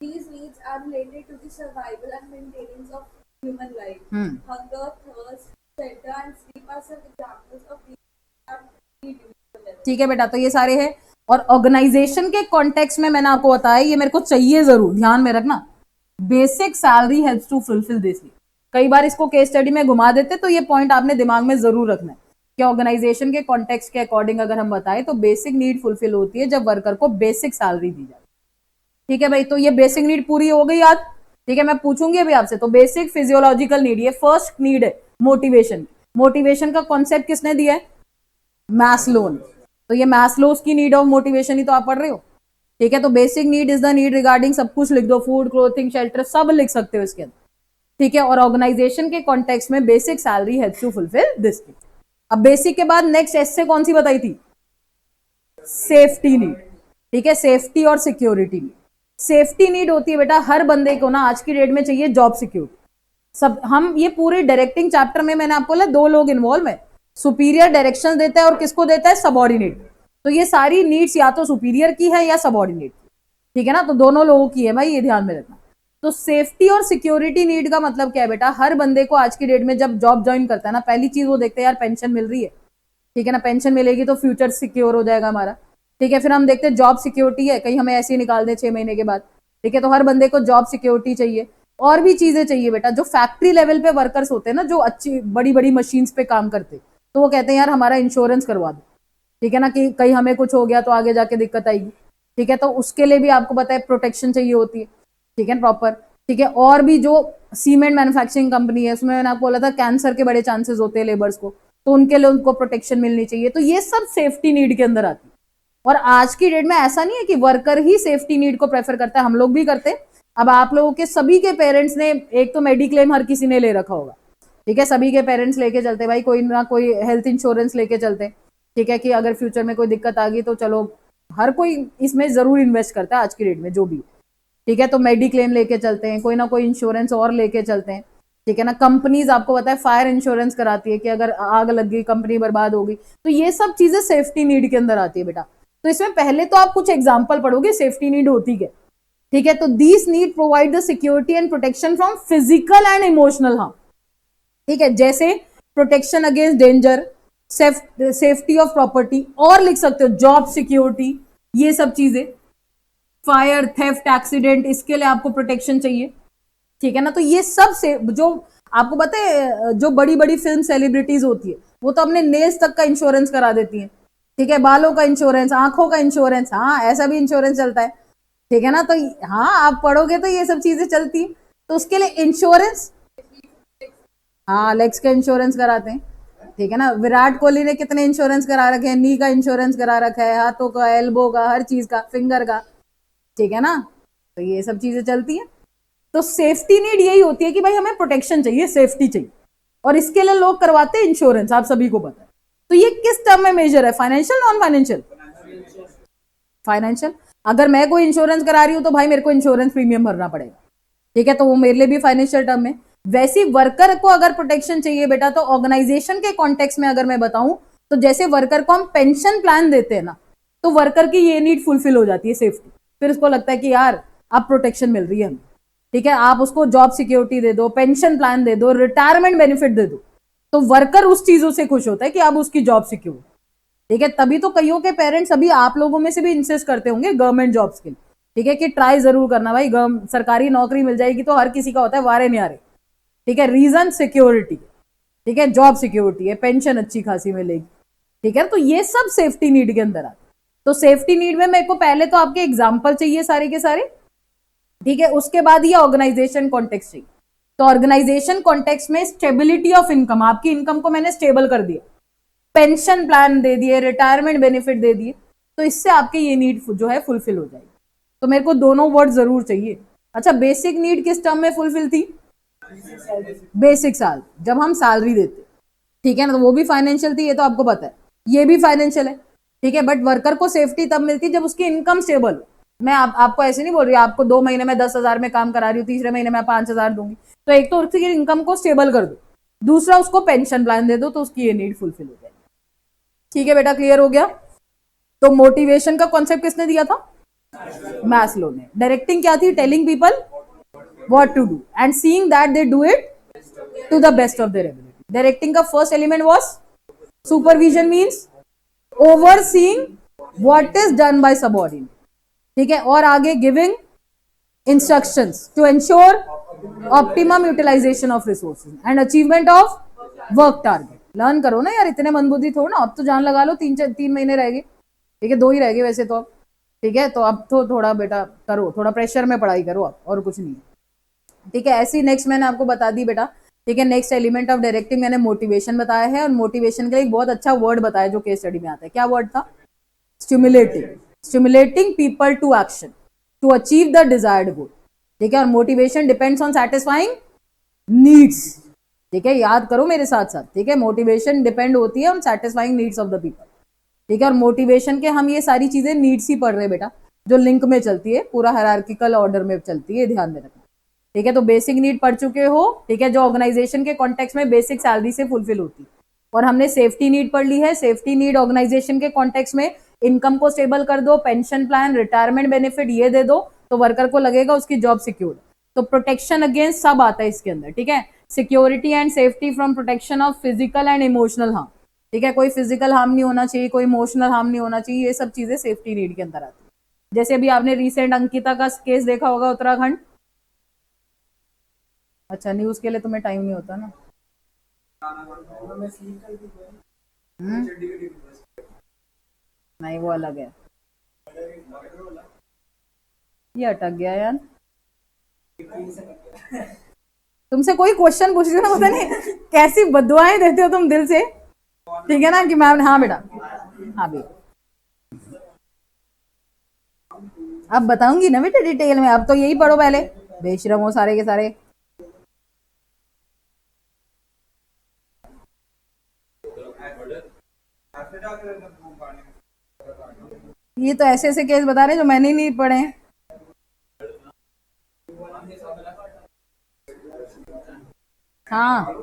These needs are related to the survival and maintenance of human life. Hunger, thirst, shelter, and sleep are some examples of these are need. ठीक है बेटा, तो ये सारे हैं। और ऑर्गेनाइजेशन के कॉन्टेक्स्ट में मैंने आपको बताया, ये मेरे को चाहिए जरूर, ध्यान में रखना। Basic salary helps to fulfil this. कई बार इसको केस स्टडी में घुमा देते, तो ये पॉइंट आपने दिमाग में जरूर रखना है कि ऑर्गेनाइजेशन के कॉन्टेक्स्ट के अकॉर्डिंग अगर हम बताएं तो बेसिक नीड फुलफिल होती है जब वर्कर को बेसिक सैलरी दी जाती है। ठीक है भाई, तो ये बेसिक नीड पूरी हो गई याद? ठीक है, मैं पूछूंगी अभी आपसे। तो बेसिक फिजियोलॉजिकल नीड, ये फर्स्ट नीड है मोटिवेशन। मोटिवेशन का कॉन्सेप्ट किसने दिया है? मैस्लो ने। तो ये मैस्लोस की नीड ऑफ मोटिवेशन ही तो आप पढ़ रहे हो। ठीक है, तो basic need is the need regarding, सब कुछ लिख दो, फूड, क्लोथिंग, शेल्टर, सब लिख सकते हो इसके अंदर। ठीक है, और ऑर्गेनाइजेशन के कॉन्टेक्स्ट में basic salary help to fulfil this. अब बेसिक के बाद नेक्स्ट एस से कौन सी बताई थी? Safety need. ठीक है, सेफ्टी और सिक्योरिटी नीड। सेफ्टी नीड होती है बेटा हर बंदे को ना आज की डेट में चाहिए जॉब सिक्योरिटी। सब हम ये पूरे डायरेक्टिंग चैप्टर में मैंने आपको बोला दो लोग इन्वॉल्व है, सुपीरियर डायरेक्शन देता है और किसको देता है? सबॉर्डिनेट। तो ये सारी नीड्स या तो सुपीरियर की है या सबॉर्डिनेट। ठीक है ना, तो दोनों लोगों की है भाई, ये ध्यान में रखना। तो सेफ्टी और सिक्योरिटी नीड का मतलब क्या है बेटा? हर बंदे को आज की डेट में जब जॉब ज्वाइन करता है ना, पहली चीज वो देखते हैं यार पेंशन मिल रही है। ठीक है ना, पेंशन मिलेगी तो फ्यूचर सिक्योर हो जाएगा हमारा। ठीक है, फिर हम देखते हैं जॉब सिक्योरिटी है, कहीं हमें ऐसे ही निकाल दे 6 महीने के बाद। ठीक है, तो हर बंदे को जॉब सिक्योरिटी चाहिए। और भी चीजें चाहिए बेटा, जो फैक्ट्री लेवल पे वर्कर्स होते हैं ना, जो अच्छी बड़ी बड़ी मशीन्स पे काम करते, तो वो कहते हैं यार हमारा इंश्योरेंस करवा दो। ठीक है ना, कि कहीं हमें कुछ हो गया तो आगे जाके दिक्कत आएगी। ठीक है, तो उसके लिए भी आपको पता है प्रोटेक्शन चाहिए होती है। ठीक है, प्रॉपर। ठीक है, और भी जो सीमेंट मैन्युफैक्चरिंग कंपनी है उसमें मैंने आपको बोला था कैंसर के बड़े चांसेस होते हैं लेबर्स को, तो उनके लिए उनको प्रोटेक्शन मिलनी चाहिए। तो ये सब सेफ्टी नीड के अंदर आती है। और आज की डेट में ऐसा नहीं है कि वर्कर ही सेफ्टी नीड को प्रेफर करता है, हम लोग भी करते हैं। अब आप लोगों के सभी के पेरेंट्स ने एक तो मेडिक्लेम हर किसी ने ले रखा होगा। ठीक है, सभी के पेरेंट्स लेके चलते भाई, कोई ना कोई हेल्थ इंश्योरेंस लेके चलते। ठीक है, कि अगर फ्यूचर में कोई दिक्कत आ गई तो चलो, हर कोई इसमें जरूर इन्वेस्ट करता है आज की डेट में जो भी। ठीक है, तो मेडिक्लेम लेके चलते हैं, कोई ना कोई इंश्योरेंस और लेके चलते हैं। ठीक है ना, कंपनीज आपको पता है फायर इंश्योरेंस कराती है कि अगर आग लग गई, कंपनी बर्बाद होगी, तो ये सब चीजें सेफ्टी नीड के अंदर आती है बेटा। तो इसमें पहले तो आप कुछ एग्जाम्पल पढ़ोगे सेफ्टी नीड होती क्या। ठीक है, तो these need provide the security and protection from physical and emotional harm. ठीक है, जैसे protection against danger, safety of property, और लिख सकते हो जॉब सिक्योरिटी, ये सब चीजें, फायर, थेफ्ट, एक्सीडेंट, इसके लिए आपको प्रोटेक्शन चाहिए। ठीक है ना, तो ये सब से जो आपको पता है, जो बड़ी बड़ी फिल्म सेलिब्रिटीज होती है वो तो अपने नेल्स तक का इंश्योरेंस करा देती है। ठीक है, बालों का इंश्योरेंस, आंखों का इंश्योरेंस, हाँ ऐसा भी इंश्योरेंस चलता है। ठीक है ना, तो हाँ आप पढ़ोगे तो ये सब चीजें चलती है। तो उसके लिए इंश्योरेंस, हाँ लेग्स का इंश्योरेंस कराते हैं। ठीक है ना, विराट कोहली ने कितने इंश्योरेंस करा रखे हैं, नी का इंश्योरेंस करा रखा है, हाथों का, एल्बो का, हर चीज का, फिंगर का। ठीक है ना, तो ये सब चीजें चलती है। तो सेफ्टी नीड यही होती है कि भाई हमें प्रोटेक्शन चाहिए, सेफ्टी चाहिए, और इसके लिए लोग करवाते हैं इंश्योरेंस, आप सभी को पता है। तो ये किस टर्म में मेजर है, फाइनेंशियल नॉन फाइनेंशियल? फाइनेंशियल। अगर मैं कोई इंश्योरेंस करा रही हूं तो भाई मेरे को इंश्योरेंस प्रीमियम भरना पड़ेगा। ठीक है, तो वो मेरे लिए भी फाइनेंशियल टर्म है। वैसे वर्कर को अगर प्रोटेक्शन चाहिए बेटा, तो ऑर्गेनाइजेशन के कॉन्टेक्स्ट में अगर मैं बताऊं, तो जैसे वर्कर को हम पेंशन प्लान देते हैं ना, तो वर्कर की ये नीड फुलफिल हो जाती है, सेफ्टी। फिर उसको लगता है कि यार अब प्रोटेक्शन मिल रही है हमें। ठीक है, आप उसको जॉब सिक्योरिटी दे दो, पेंशन प्लान दे दो, रिटायरमेंट बेनिफिट दे दो, तो वर्कर उस चीजों से खुश होता है कि अब उसकी जॉब सिक्योर। ठीक है, तभी तो कईयों के पेरेंट्स अभी आप लोगों में से भी इंसिस्ट करते होंगे गवर्नमेंट जॉब्स के लिए। ठीक है, कि ट्राई जरूर करना भाई, सरकारी नौकरी मिल जाएगी तो हर किसी का होता है, वारे न्यारे। ठीक है, रीजन सिक्योरिटी। ठीक है, जॉब सिक्योरिटी है, पेंशन अच्छी खासी मिलेगी। ठीक है, तो ये सब सेफ्टी नीड के अंदर आते। तो सेफ्टी नीड में मेरे को पहले तो आपके एग्जाम्पल चाहिए सारे के सारे। ठीक है, उसके बाद ये ऑर्गेनाइजेशन कॉन्टेक्स्ट चाहिए। तो ऑर्गेनाइजेशन कॉन्टेक्स्ट में स्टेबिलिटी ऑफ इनकम, आपकी इनकम को मैंने स्टेबल कर दिया, पेंशन प्लान दे दिए, रिटायरमेंट बेनिफिट दे दिए, तो इससे आपके ये नीड जो है फुलफिल हो जाएगी। तो मेरे को दोनों वर्ड जरूर चाहिए। अच्छा, बेसिक नीड किस टर्म में फुलफिल थी? बेसिक साल, जब हम सैलरी देते। ठीक है ना, तो वो भी फाइनेंशियल थी, ये तो आपको पता है, ये भी फाइनेंशियल है। ठीक है, बट वर्कर को सेफ्टी तब मिलती है जब उसकी इनकम स्टेबल हो। मैं आपको ऐसे नहीं बोल रही आपको 2 महीने में 10,000 में काम करा रही हूँ, तीसरे महीने में 5,000 दूंगी। तो एक तो उसकी इनकम को स्टेबल कर दो, दूसरा उसको पेंशन प्लान दे दो, तो उसकी ये नीड फुलफिल हो जाएगी। ठीक है बेटा, क्लियर हो गया? तो मोटिवेशन का कॉन्सेप्ट किसने दिया था? मैस्लो ने। डायरेक्टिंग क्या थी? Telling people what to do and seeing that they do it to the best of their ability. Directing का first element was supervision, means overseeing what is done by subordinate. ठीक है, और आगे giving instructions to ensure optimum utilization of resources and achievement of work target. Learn करो ना यार, इतने मंदबुद्धि थोड़ा ना, अब तो जान लगा लो, 3 महीने रह गए। ठीक है, 2 ही रह गए वैसे तो अब। ठीक है, तो अब तो थोड़ा बेटा करो, थोड़ा प्रेशर में पढ़ाई करो आप, और कुछ नहीं है। ठीक है, ऐसी नेक्स्ट मैंने आपको बता दी बेटा। ठीक है, नेक्स्ट एलिमेंट ऑफ डायरेक्टिंग मैंने मोटिवेशन बताया है, और मोटिवेशन के लिए एक बहुत अच्छा वर्ड बताया जो केस स्टडी में आता है। क्या वर्ड था? Stimulating. Stimulating people to action to achieve the desired goal. ठीक है, और motivation depends on satisfying needs, ठीक है, याद करो मेरे साथ साथ, ठीक है। मोटिवेशन डिपेंड होती है on satisfying needs of the people, ठीक है। और मोटिवेशन के हम ये सारी चीजें नीड्स ही पढ़ रहे हैं बेटा, जो लिंक में चलती है, पूरा हायरार्किकल ऑर्डर में चलती है, ध्यान में रखना, ठीक है। तो बेसिक नीड पढ़ चुके हो, ठीक है, जो ऑर्गेनाइजेशन के कॉन्टेक्स्ट में बेसिक सैलरी से फुलफिल होती है। और हमने सेफ्टी नीड पढ़ ली है। सेफ्टी नीड ऑर्गेनाइजेशन के कॉन्टेक्स्ट में इनकम को स्टेबल कर दो, पेंशन प्लान, रिटायरमेंट बेनिफिट ये दे दो, तो वर्कर को लगेगा उसकी जॉब सिक्योर्ड। तो प्रोटेक्शन अगेंस्ट सब आता है इसके अंदर, ठीक है। Security and safety from protection of physical and emotional harm, ठीक है। कोई फिजिकल हार्म नहीं होना चाहिए, कोई इमोशनल हार्म नहीं होना चाहिए, ये सब चीजें सेफ्टी नीड के अंदर आती है। जैसे अभी आपने रिसेंट अंकिता का केस देखा होगा, उत्तराखंड। अच्छा, न्यूज के लिए तुम्हें टाइम नहीं होता ना। नहीं, वो अलग है, ये अटक गया यार। तुमसे कोई क्वेश्चन पूछ रही हो ना, पता नहीं कैसी बदुआएं देते हो तुम दिल से, ठीक है ना, कि मैम, हाँ बेटा, हाँ भी अब बताऊंगी ना बेटा डिटेल में, अब तो यही पढ़ो पहले, बेशरम हो सारे के सारे। ये तो ऐसे ऐसे केस बता रहे हैं जो मैंने नहीं पढ़े हैं। हाँ,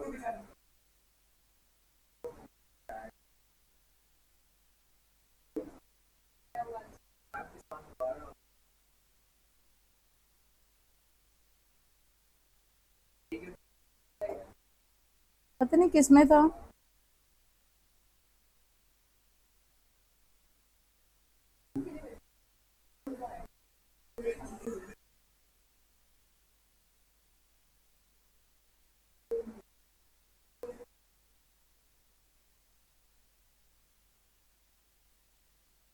पता नहीं किसमें था।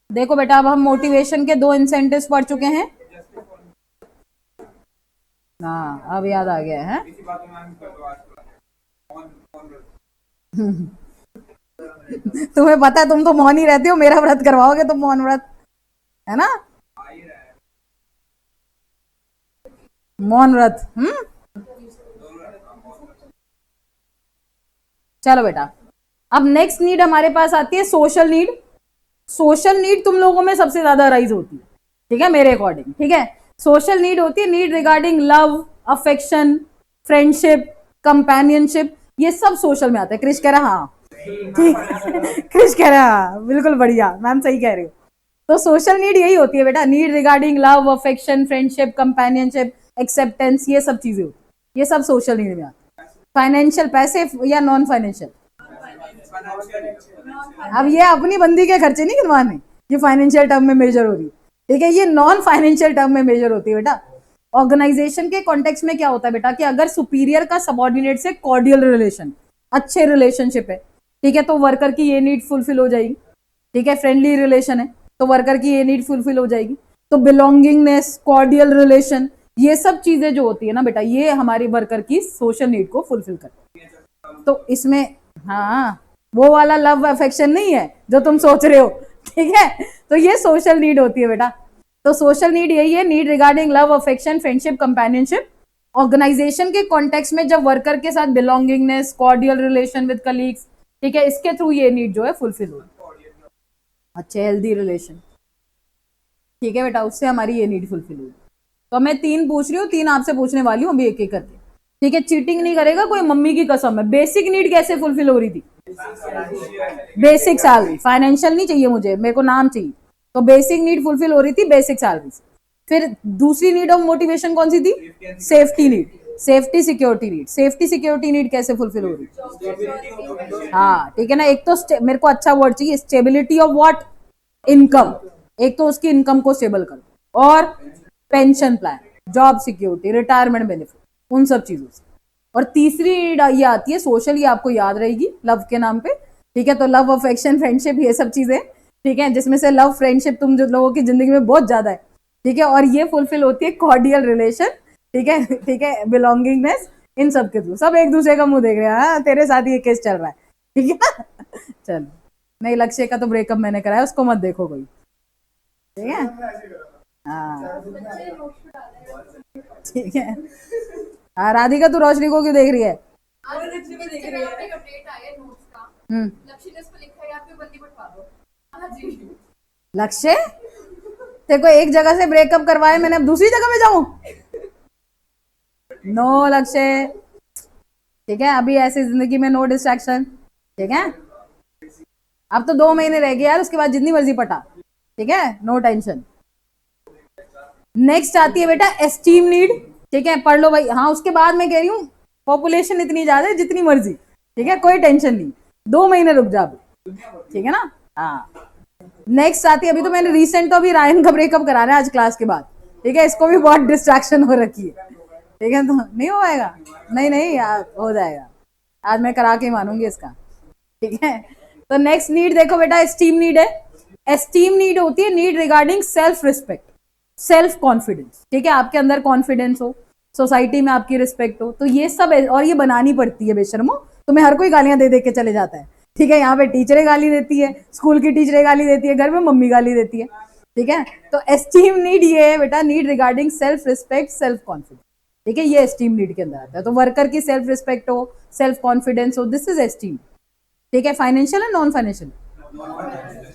देखो बेटा, अब हम मोटिवेशन के 2 इंसेंटिव्स पढ़ चुके हैं। हाँ, अब याद आ गया है। तुम्हें पता है, तुम तो मौन ही रहते हो, मेरा व्रत करवाओगे तुम, मौन व्रत, है ना, मौन व्रत। चलो बेटा, अब नेक्स्ट नीड हमारे पास आती है सोशल नीड। सोशल नीड तुम लोगों में सबसे ज्यादा राइज होती है, ठीक है, मेरे अकॉर्डिंग, ठीक है। सोशल नीड होती है need regarding love, affection, friendship, companionship, ये सब सोशल में आता है। क्रिश कह रहा हाँ, ठीक, क्रिश कह रहा हाँ, बिल्कुल बढ़िया मैम, सही कह रही हो। तो सोशल नीड यही होती है बेटा, need regarding love, affection, friendship, companionship, acceptance, ये सब चीजें होती है, ये सब सोशल नीड में आती है। फाइनेंशियल, पैसे या नॉन फाइनेंशियल, अब ये अपनी बंदी के खर्चे नहीं गिनवाने, ये फाइनेंशियल टर्म में मेजर हो रही है, ठीक है। ये नॉन फाइनेंशियल टर्म में मेजर होती है बेटा। ऑर्गेनाइजेशन के कॉन्टेक्स्ट में क्या होता है बेटा, कि अगर सुपीरियर का सबॉर्डिनेट से कॉर्डियल रिलेशन, अच्छे रिलेशनशिप है, ठीक है, तो वर्कर की ये नीड फुलफिल हो जाएगी, ठीक है। फ्रेंडली रिलेशन है तो वर्कर की ये नीड फुलफिल हो जाएगी। तो बिलोंगिंगनेस, कॉर्डियल रिलेशन, ये सब चीजें जो होती है ना बेटा, ये हमारी वर्कर की सोशल नीड को फुलफिल करती है। तो इसमें, हाँ, वो वाला लव अफेक्शन नहीं है जो तुम सोच रहे हो, ठीक है। तो ये सोशल नीड होती है बेटा। तो सोशल नीड यही है, need regarding love, affection, friendship, companionship. Organisation के कॉन्टेक्स्ट में जब वर्कर के साथ belongingness, cordial relation with colleagues, ठीक है, इसके थ्रू ये नीड जो है फुलफिल होगी। अच्छे हेल्दी रिलेशन, ठीक है बेटा, उससे हमारी ये नीड फुलफिल होगी। तो मैं 3 पूछ रही हूँ, 3 आपसे पूछने वाली हूँ अभी एक एक करके, ठीक है। चीटिंग नहीं करेगा कोई, मम्मी की कसम है। बेसिक नीड कैसे फुलफिल हो रही थी? बेसिक सैलरी, फाइनेंशियल नहीं चाहिए मुझे, मेरे को नाम चाहिए। तो बेसिक नीड फुलफिल हो रही थी बेसिक सैलरी से। फिर दूसरी नीड ऑफ मोटिवेशन कौन सी थी? Safety need, safety security need. Safety security need कैसे फुलफिल हो रही? हाँ, ठीक है ना। एक तो मेरे को अच्छा वर्ड चाहिए, स्टेबिलिटी ऑफ व्हाट? इनकम। एक तो उसकी इनकम को स्टेबल करो, और pension plan, job security, retirement benefit, उन सब चीजों से। और तीसरी नीड ये आती है सोशल, ये आपको याद रहेगी लव के नाम पे, ठीक है। तो लव, अफेक्शन, फ्रेंडशिप, ये सब चीजें, ठीक है, जिसमें से लव, फ्रेंडशिप तुम जो लोगों की जिंदगी में बहुत ज्यादा है, ठीक है। और ये फुलफिल होती है कॉर्डियल रिलेशन, ठीक है, ठीक है, बिलोंगिंगनेस, इन सब के थ्रू। सब एक दूसरे का मुंह देख रहे हैं, हाँ, तेरे साथ ये केस चल रहा है, ठीक है ना। चलो, नहीं, लक्ष्य का तो ब्रेकअप मैंने कराया, उसको मत देखो कोई, ठीक है, हाँ, ठीक है। राधिका तू रोशनी को क्यों देख रही है? इंस्टाग्राम पे अपडेट आया है नोट्स का। लक्ष्य ने इस पे लिखा है यहाँ पे बंदी पटवा दो। हाँ जी। लक्ष्य तेरे को एक जगह से ब्रेकअप करवाए मैंने, अब दूसरी जगह में जाऊं? नो लक्ष्य, ठीक है, अभी ऐसी जिंदगी में नो डिस्ट्रैक्शन, ठीक है। अब तो 2 महीने रह गए यार, उसके बाद जितनी मर्जी पटा, ठीक है, नो टेंशन। नेक्स्ट आती है बेटा एस्टीम नीड, ठीक है, पढ़ लो भाई। हाँ, उसके बाद मैं कह रही हूँ पॉपुलेशन इतनी ज्यादा है, जितनी मर्जी, ठीक है, कोई टेंशन नहीं, 2 महीने रुक जा अभी, ठीक है ना। हाँ, नेक्स्ट आती है, अभी तो मैंने रिसेंट तो अभी रायन का ब्रेकअप करा रहा है आज क्लास के बाद, ठीक है, इसको भी बहुत डिस्ट्रैक्शन हो रखी है, ठीक है, तो नहीं हो पाएगा, नहीं नहीं यार हो जाएगा, आज मैं करा के मानूंगी इसका, ठीक है। तो नेक्स्ट नीड देखो बेटा, एस्टीम नीड है। एस्टीम नीड होती है need regarding self respect, self confidence, ठीक है, आपके अंदर कॉन्फिडेंस हो, सोसाइटी में आपकी रिस्पेक्ट हो, तो ये सब है, और ये बनानी पड़ती है बेशर्मो, तुम्हें हर कोई गालियां दे दे के चले जाता है, ठीक है, यहाँ पे टीचरें गाली देती है, स्कूल की टीचरें गाली देती है, घर में मम्मी गाली देती है, ठीक है। तो एस्टीम नीड ये है बेटा, need regarding self respect, self confidence, ठीक है, ये एस्टीम नीड के अंदर आता है। तो वर्कर की सेल्फ रिस्पेक्ट हो, सेल्फ कॉन्फिडेंस हो, दिस इज एस्टीम, ठीक है। फाइनेंशियल है नॉन फाइनेंशियल?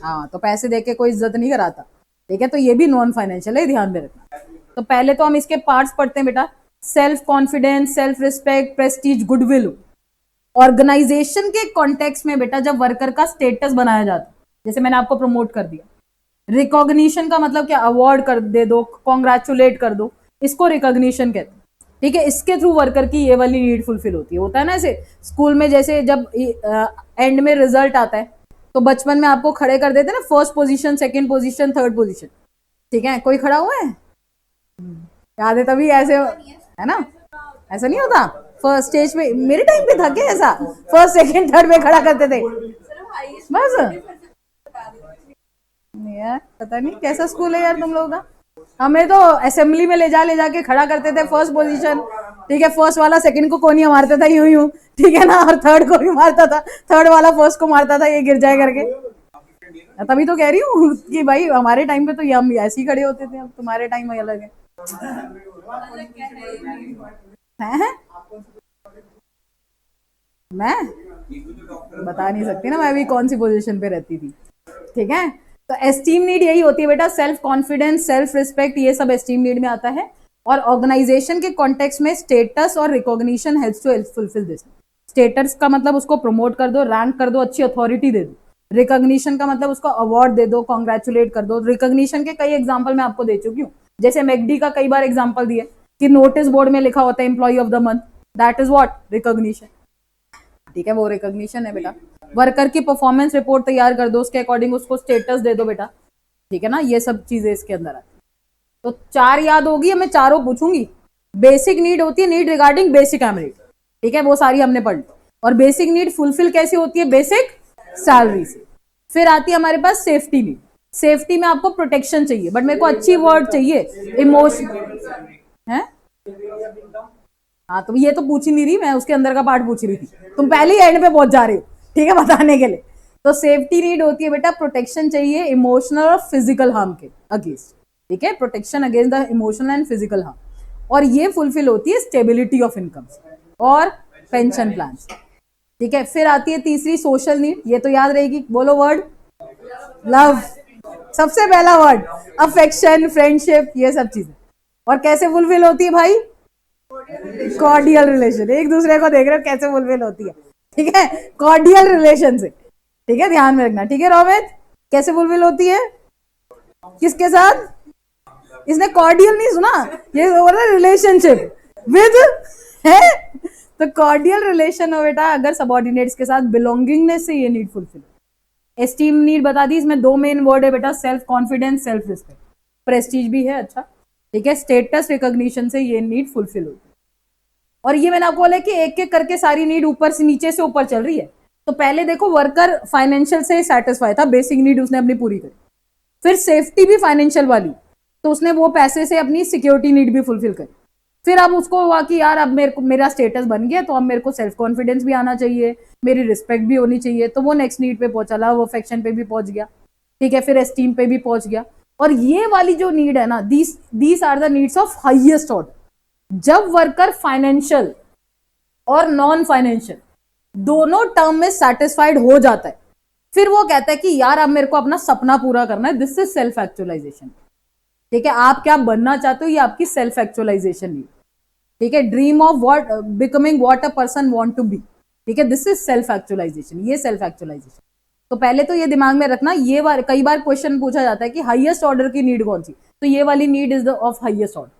हाँ, तो पैसे देके कोई इज्जत नहीं कराता, ठीक है, तो ये भी नॉन फाइनेंशियल है, ध्यान में रखना। तो पहले तो हम इसके पार्ट्स पढ़ते हैं बेटा, self confidence, self respect, prestige, goodwill. Organisation के कॉन्टेक्स्ट में बेटा जब वर्कर का स्टेटस बनाया जाता है, जैसे मैंने आपको प्रमोट कर दिया, रिकॉग्निशन का मतलब क्या, अवार्ड कर दे दो, कॉन्ग्रेचुलेट कर दो, इसको रिकॉग्निशन कहते हैं, ठीक है। इसके थ्रू वर्कर की ये वाली नीड फुलफिल होती है। होता है ना ऐसे स्कूल में, जैसे जब एंड में रिजल्ट आता है तो बचपन में आपको खड़े कर देते हैं ना, first position, second position, third position, ठीक है, कोई खड़ा हुआ है? याद है, तभी ऐसे है ना, ऐसा नहीं होता फर्स्ट स्टेज पे, मेरे टाइम पे था क्या ऐसा, फर्स्ट सेकंड थर्ड में खड़ा करते थे बस। यार पता नहीं कैसा स्कूल है यार तुम लोगों का, हमें तो असेंबली में ले जाके खड़ा करते थे, फर्स्ट पोजीशन, ठीक है, फर्स्ट वाला सेकंड को कोनिया मारता था यूं यूं, ठीक है ना, और थर्ड को भी मारता था, थर्ड वाला फर्स्ट को मारता था, ये गिर जाए करके। तभी तो कह रही हूँ कि भाई हमारे टाइम पे तो ये हम ऐसे ही खड़े होते थे, अब तुम्हारे टाइम में अलग है। हैं? मैं बता नहीं सकती ना मैं भी कौन सी पोजीशन पे रहती थी, ठीक है। तो एस्टीम नीड यही होती है बेटा, सेल्फ कॉन्फिडेंस, सेल्फ रिस्पेक्ट, ये सब एस्टीम नीड में आता है। और ऑर्गेनाइजेशन के कॉन्टेक्स्ट में स्टेटस और recognition helps to fulfil this. Status का मतलब उसको प्रमोट कर दो, रैंक कर दो, अच्छी अथॉरिटी दे दो। रिकॉग्निशन का मतलब उसको अवार्ड दे दो, कॉन्ग्रेचुलेट कर दो। रिकॉग्निशन के कई एग्जाम्पल मैं आपको दे चुकी हूँ, जैसे मैकडी का कई बार एग्जाम्पल दिए कि नोटिस बोर्ड में लिखा होता है employ of the month, that is what, recognition, ठीक है, वो रिकॉग्निशन है बेटा। वर्कर की परफॉर्मेंस रिपोर्ट तैयार कर दो, उसके अकॉर्डिंग उसको स्टेटस दे दो बेटा, ठीक है ना, ये सब चीजें इसके अंदर आती। तो 4 याद होगी, मैं चारों पूछूंगी। बेसिक नीड होती है नीड रिगार्डिंग बेसिक एमिनिटी, ठीक है, वो सारी हमने पढ़ ली। और बेसिक नीड फुलफिल कैसे होती है, बेसिक सैलरी से। फिर आती है हमारे पास सेफ्टी नीड। सेफ्टी में आपको प्रोटेक्शन चाहिए, बट मेरे को अच्छी वर्ड चाहिए, इमोशन है। हाँ, तो ये तो पूछ ही नहीं रही मैं, उसके अंदर का पार्ट पूछ रही थी, तुम पहले ही एंड पे पहुंच जा रहे हो, ठीक है, बताने के लिए। तो सेफ्टी नीड होती है बेटा, प्रोटेक्शन चाहिए इमोशनल और फिजिकल हार्म के अगेंस्ट, ठीक है, protection against the emotional and physical harm. और ये फुलफिल होती है स्टेबिलिटी ऑफ इनकम और पेंशन प्लान, ठीक है। फिर आती है तीसरी सोशल नीड, ये तो याद रहेगी, बोलो वर्ड, लव, सबसे पहला वर्ड, अफेक्शन, फ्रेंडशिप, ये सब चीजें। और कैसे फुलफिल होती है भाई, कॉर्डियल रिलेशन, एक दूसरे को देख रहे हो कैसे फुलफिल होती है, ठीक है, कॉर्डियल रिलेशन से, ठीक है, ध्यान में रखना, ठीक है। रोमित, कैसे फुलफिल होती है, किसके साथ, इसने कॉर्डियल नहीं सुना, ये रिलेशनशिप विद है, तो कॉर्डियल रिलेशन हो बेटा अगर सबऑर्डिनेट्स के साथ, बिलोंगिंगनेस से ये नीड फुलफिल। एस्टीम नीड बता दी, इसमें 2 मेन वर्ड है बेटा, self confidence, self respect, Prestige भी है, अच्छा, ठीक है, स्टेटस रिकॉग्निशन से ये नीड फुलफिल होती है। और ये मैंने आपको बोला कि एक एक करके सारी नीड ऊपर से नीचे से ऊपर चल रही है। तो पहले देखो वर्कर फाइनेंशियल से सेटिस्फाई था, बेसिक नीड उसने अपनी पूरी करी। फिर सेफ्टी भी फाइनेंशियल वाली, तो उसने वो पैसे से अपनी सिक्योरिटी नीड भी फुलफिल करी। फिर अब उसको हुआ कि यार अब मेरे को मेरा स्टेटस बन गया, तो अब मेरे को सेल्फ कॉन्फिडेंस भी आना चाहिए, मेरी रिस्पेक्ट भी होनी चाहिए, तो वो नेक्स्ट नीड पे पहुंचा, लव अफेक्शन पे भी पहुंच गया, ठीक है, फिर एस्टीम पे भी पहुंच गया। और ये वाली जो नीड है ना, these are the needs of highest order, जब वर्कर फाइनेंशियल और नॉन फाइनेंशियल दोनों टर्म में सेटिस्फाइड हो जाता है, फिर वो कहता है कि यार अब मेरे को अपना सपना पूरा करना है, दिस इज सेल्फ एक्चुअलाइजेशन। ठीक है, आप क्या बनना चाहते हो, ये आपकी सेल्फ एक्चुअलाइजेशन है। ठीक है, dream of what, becoming what a person want to be. ठीक है, दिस इज सेल्फ एक्चुअलाइजेशन, ये सेल्फ एक्चुअलाइजेशन। तो पहले तो ये दिमाग में रखना, ये कई बार क्वेश्चन पूछा जाता है कि हाईएस्ट ऑर्डर की नीड कौन सी, तो ये वाली need is the of highest order.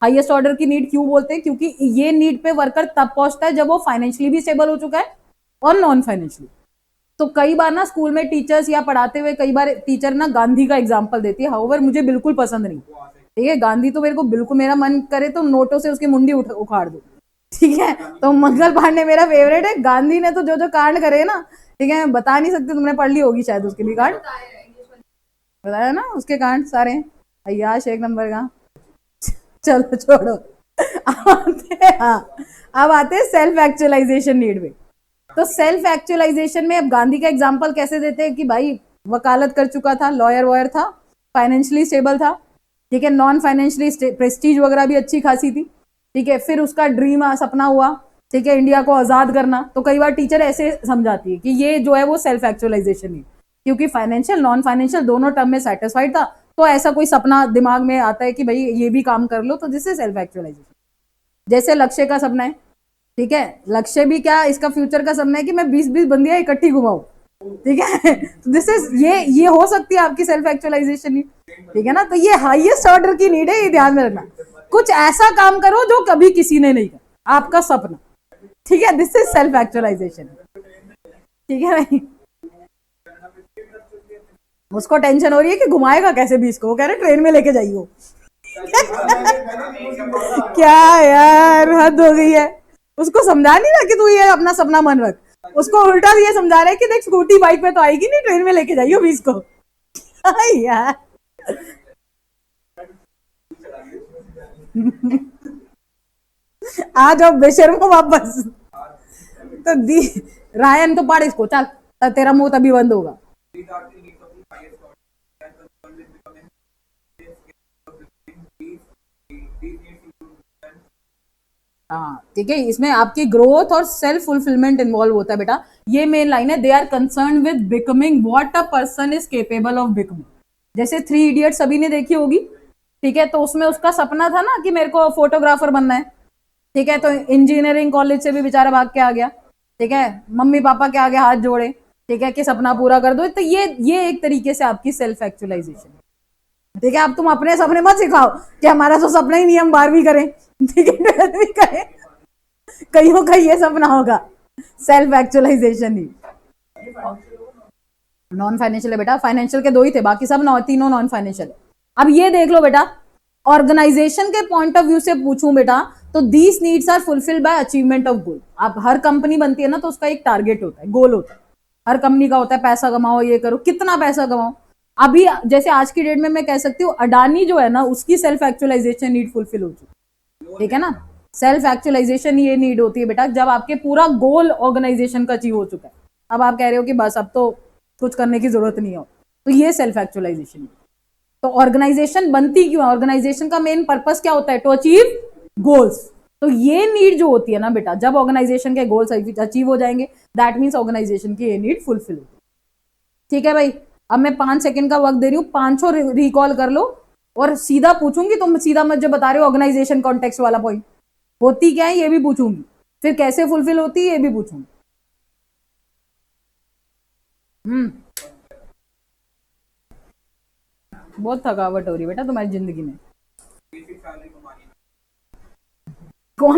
Highest order की नीड क्यों बोलते हैं, क्योंकि ये नीड पे वर्कर तब पहुंचता है जब वो फाइनेंशियली भी स्टेबल हो चुका है और नॉन फाइनेंशियली। तो कई बार ना स्कूल में टीचर्स या पढ़ाते हुए कई बार टीचर ना गांधी का एग्जाम्पल देती है, हाउएवर मुझे बिल्कुल पसंद नहीं। ठीक है, गांधी तो मेरे को बिल्कुल, मेरा मन करे तो नोटों से उसकी मुंडी उखाड़ दो। ठीक है, तो मंगल पांडे मेरा फेवरेट है। गांधी ने तो जो जो कांड करे ना, ठीक है, मैं बता नहीं सकती, तुमने पढ़ ली होगी शायद उसके भी कांड, बताया ना उसके कांड सारे, अय्याश एक नंबर का। चलो छोड़ो, अब आते हैं सेल्फ एक्चुअलाइजेशन नीड में। तो सेल्फ एक्चुअलाइजेशन में अब गांधी का एग्जांपल कैसे देते हैं कि भाई वकालत कर चुका था, लॉयर वॉयर था, फाइनेंशियली स्टेबल था। ठीक है, नॉन फाइनेंशियली प्रेस्टीज वगैरह भी अच्छी खासी थी। ठीक है, फिर उसका ड्रीम सपना हुआ, ठीक है, इंडिया को आजाद करना। तो कई बार टीचर ऐसे समझाती है कि ये जो है वो सेल्फ एक्चुअलाइजेशन है, क्योंकि फाइनेंशियल नॉन फाइनेंशियल दोनों टर्म में सेटिस्फाइड था, तो ऐसा कोई सपना दिमाग में आता है कि भाई ये भी काम कर लो, तो दिस इज सेल्फ एक्चुअलाइजेशन। जैसे लक्ष्य का सपना है, ठीक है, लक्ष्य भी क्या, इसका फ्यूचर का सपना है कि मैं 20-20 बंदियां इकट्ठी घुमाऊं। ठीक है, तो दिस इज, ये हो सकती है आपकी सेल्फ एक्चुअलाइजेशन नीड। ठीक है ना, तो ये हाईएस्ट ऑर्डर की नीड है, ये ध्यान में रखना। कुछ ऐसा काम करो जो कभी किसी ने नहीं किया, आपका सपना। ठीक है, दिस इज सेल्फ एक्चुअलाइजेशन। ठीक है भाई, उसको टेंशन हो रही है कि घुमाएगा कैसे 20 को, वो कह रहे ट्रेन में लेके जाइए। क्या यार, हद हो गई है। उसको समझा नहीं रहा कि तू ये अपना सपना मन रख, उसको उल्टा ये समझा रहा है कि देख स्कूटी बाइक पे तो आएगी नहीं, ट्रेन में लेके जाइयो 20 को। यार आ जाओ बेशर्मो वापस। तो दी रायन तो पढ़ इसको, चल तेरा मुंह तभी बंद होगा। हाँ, ठीक है, इसमें आपकी ग्रोथ और सेल्फ फुलफिलमेंट इन्वॉल्व होता है बेटा। ये मेन लाइन है, they are concern with becoming what a person is capable of becoming. जैसे 3 इडियट सभी ने देखी होगी। ठीक है, तो उसमें उसका सपना था ना कि मेरे को फोटोग्राफर बनना है। ठीक है, तो इंजीनियरिंग कॉलेज से भी बेचारा भाग के आ गया। ठीक है, मम्मी पापा के आगे हाथ जोड़े, ठीक है, कि सपना पूरा कर दो। तो ये एक तरीके से आपकी सेल्फ एक्चुअलाइजेशन। ठीक है, अब तुम अपने सपने मत सिखाओ कि हमारा तो सपना ही नहीं हम 12वीं करें, ठीक है, 12वीं करें, कईयों का ये सपना होगा। सेल्फ एक्चुअलाइजेशन ही नॉन फाइनेंशियल है बेटा, फाइनेंशियल के 2 ही थे, बाकी सब तीनों नॉन फाइनेंशियल है। अब ये देख लो बेटा, ऑर्गेनाइजेशन के पॉइंट ऑफ व्यू से पूछूं बेटा, तो these needs are fulfilled by achievement of goal. आप हर कंपनी बनती है ना, तो उसका एक टारगेट होता है, गोल होता है। हर कंपनी का होता है पैसा कमाओ, ये करो, कितना पैसा कमाओ। अभी जैसे आज की डेट में मैं कह सकती हूँ अडानी जो है ना, उसकी सेल्फ एक्चुअलाइजेशन नीड फुलफिल हो चुकी। ठीक है ना, सेल्फ एक्चुअलाइजेशन ये नीड होती है बेटा जब आपके पूरा गोल ऑर्गेनाइजेशन का अचीव हो चुका है। अब आप कह रहे हो कि बस अब तो कुछ करने की जरूरत नहीं हो, तो ये सेल्फ एक्चुअलाइजेशन। तो ऑर्गेनाइजेशन बनती क्यों है, ऑर्गेनाइजेशन का मेन पर्पस क्या होता है, टू अचीव गोल्स। तो ये नीड जो होती है ना बेटा, जब ऑर्गेनाइजेशन के गोल्स अचीव हो जाएंगे, दैट मीन्स ऑर्गेनाइजेशन की ये नीड फुलफिल होगी। ठीक है भाई, अब मैं 5 सेकंड का वक्त दे रही हूँ, 500 रिकॉल कर लो और सीधा पूछूंगी, तुम सीधा मुझे बता रहे हो ऑर्गेनाइजेशन कॉन्टेक्स्ट वाला पॉइंट होती क्या है, ये भी पूछूंगी, फिर कैसे फुलफिल होती है ये भी पूछूंगी। बहुत थकावट हो रही है बेटा तुम्हारी जिंदगी में। कौन